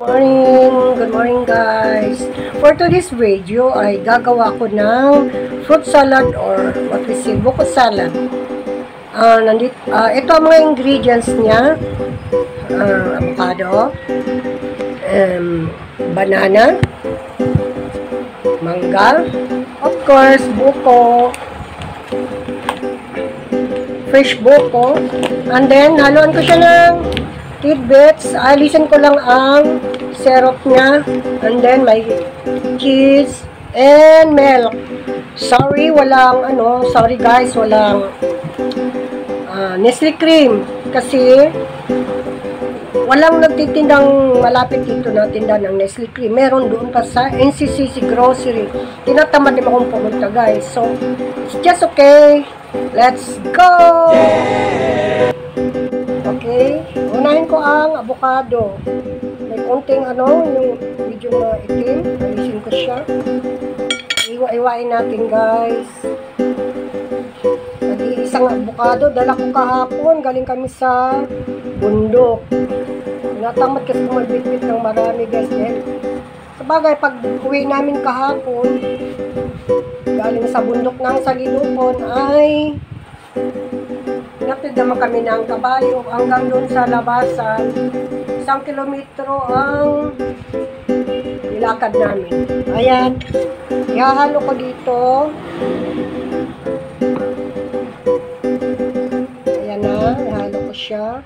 Good morning guys. For today's video ay gagawa ko ng fruit salad or what we say, buko salad. Ito ang mga ingredients niya. Avocado, banana, mangga, of course, buko, fresh buko, and then haluan ko siya ng tidbits. Alisin ko lang ang syrup niya, and then may cheese and milk. Sorry guys, walang Nestle cream kasi walang nagtitindang malapit dito na tinda ng Nestle cream. Meron doon pa sa NCCC grocery. Tinatamad naman akong pumunta guys, so it's just okay. Let's go! Okay, unahin ko ang avocado. May konting yung medyo maitim. Alisin ko siya. Iwa-iwain natin guys. Isang avocado, dala ko kahapon. Galing kami sa bundok. Natamad kasi magbitbit ng marami guys. Sabagay, pag uwi namin kahapon, galing sa bundok ng Salilupon ay napid naman kami ng kabayo hanggang doon sa labasan. 1 kilometro ang nilakad namin. Ayan, ihahalo ko dito. Ayan na, ihahalo ko siya.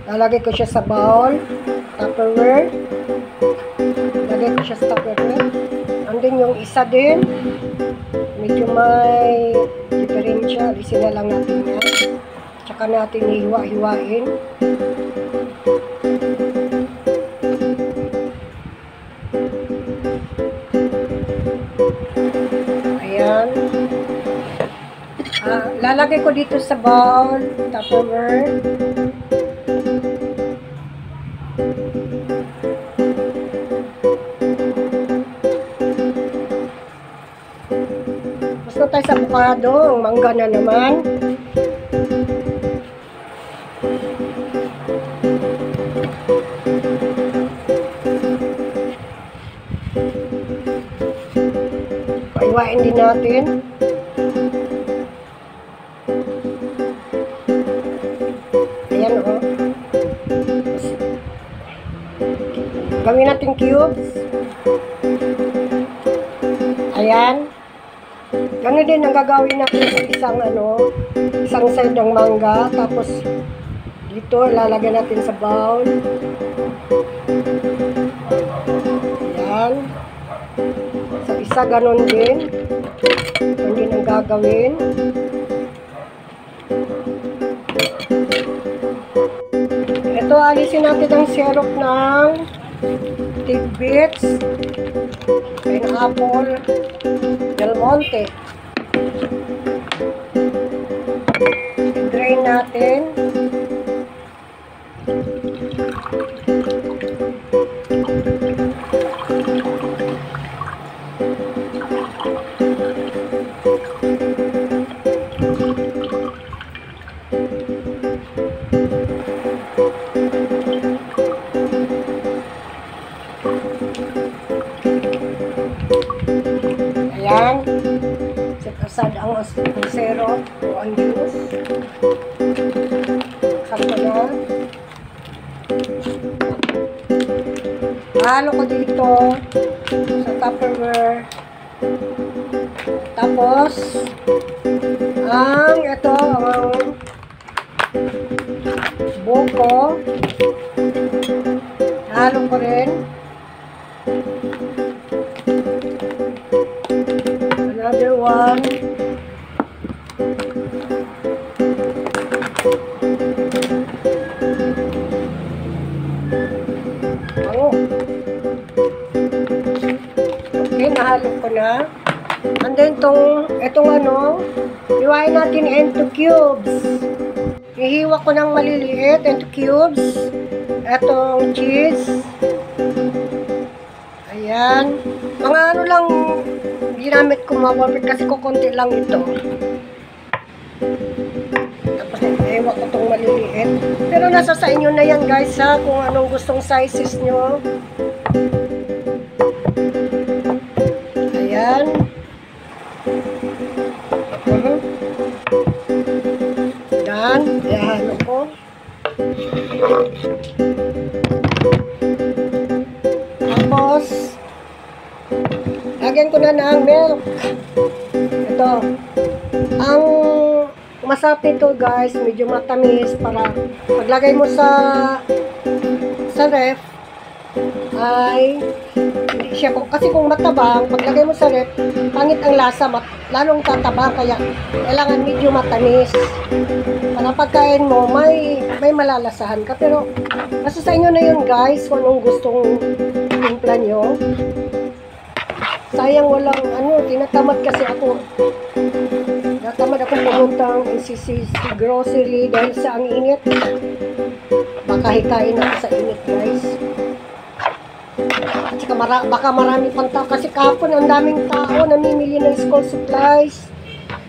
Lalagay ko siya sa bowl, Tupperware. Lagay ko siya sa Tupperware. And then yung isa din, medyo may diferensya. Alisin na lang natin yan. Tsaka natin hiwa-hiwain. Ayan. Lalagay ko dito sa bowl, Tupperware. Basta tayo sa avocado, ang mangga na naman. Paiwain din natin. Ayan o. Gawin natin cubes. Ayan. Ganun din ang gagawin natin sa isang side ng mangga. Tapos dito ilalagay natin sa bowl. Ayan. Sa isa ganun din. Ganun din ang gagawin. Ito, alisin natin ang syrup ng tidbits, pineapple, Del Monte. I-drain natin. Ayan. Set aside ang syrup o ang juice. Sakto na. Halo ko dito sa Tupperware. Tapos, ang buko. Halo ko rin. Another one. Okay, nahalo ko na. And then hiwain natin into cubes. Ihiwa ko ng maliliit into cubes. Etong cheese. Ayan. Mga ano lang ginamit ko mawapit kasi ko konti lang ito. Tapos ewan ko itong maliliit. Pero nasa sa inyo na yan guys ha, kung anong gustong sizes nyo. Ayan. Dan, ayan ako. Tapos, lagyan ko na ng milk. Ito. Ang masarap nito guys, medyo matamis para paglagay mo sa ref ay hindi siya, kasi kung matabang paglagay mo sa ref, pangit ang lasa, lalong tataba, kaya kailangan medyo matamis para pagkain mo may malalasahan ka. Pero nasa sa inyo na yun guys kung anong gustong timpla nyo. Sayang walang tinatamad kasi ako. Natamad akong pumuntang NCC grocery dahil sa ang init. Baka hikain ako sa init guys. At saka baka marami pang tao kasi kapon ang daming tao namimili ng school supplies.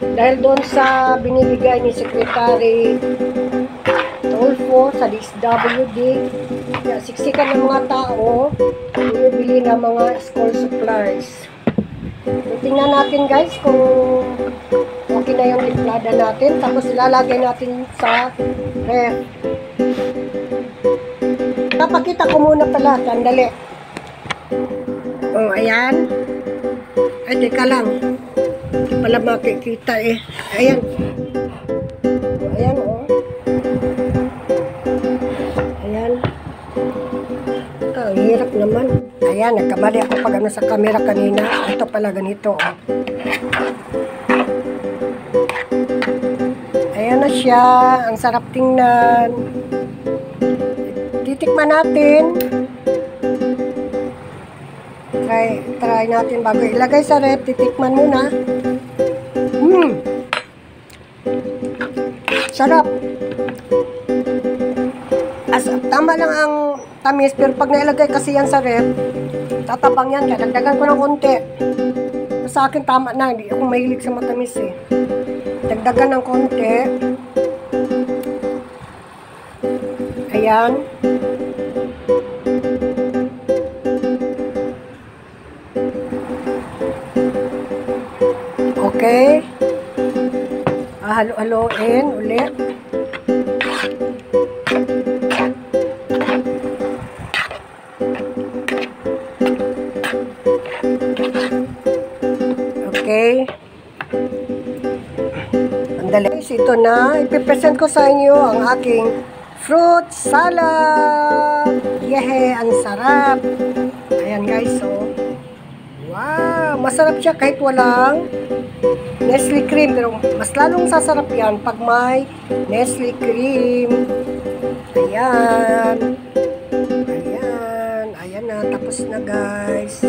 Dahil doon sa binibigay ni Secretary Tulfo sa DSWD. Kaya siksikan ng mga tao bumibili ng mga school supplies. Tingnan natin guys kung okay na yung timplada natin. Tapos ilalagay natin sa ref. Papakita ko muna pala, sandali. Oh, ayan. Ay, teka lang. Hindi pala makikita eh. Ayan. Oh, ayan oh. Ayan. Ang hirap naman. Ayan, nagkamali ako pag sa camera kanina. Ito pala ganito. Oh. Ayan na siya. Ang sarap tingnan. Titikman natin. Try natin bago ilagay sa ref. Titikman muna. Sarap. Tama lang ang tamis, pero pag nailagay kasi yan sa ref, tatabang yan, kaya dagdagan ko ng konti. Sa akin tama na, hindi ako mahilig sa matamis eh. Dagdagan ng konti. Ayan. Okay. Halo-haloin ulit. Okay. Andali. Ito na. Ipipresent ko sa inyo ang aking fruit salad. Yehe, ang sarap. Ayan guys, so. Wow, masarap siya kahit walang Nestle cream. Pero mas lalong sasarap yan pag may Nestle cream. Ayan. Ayan. Ayan na. Tapos na guys.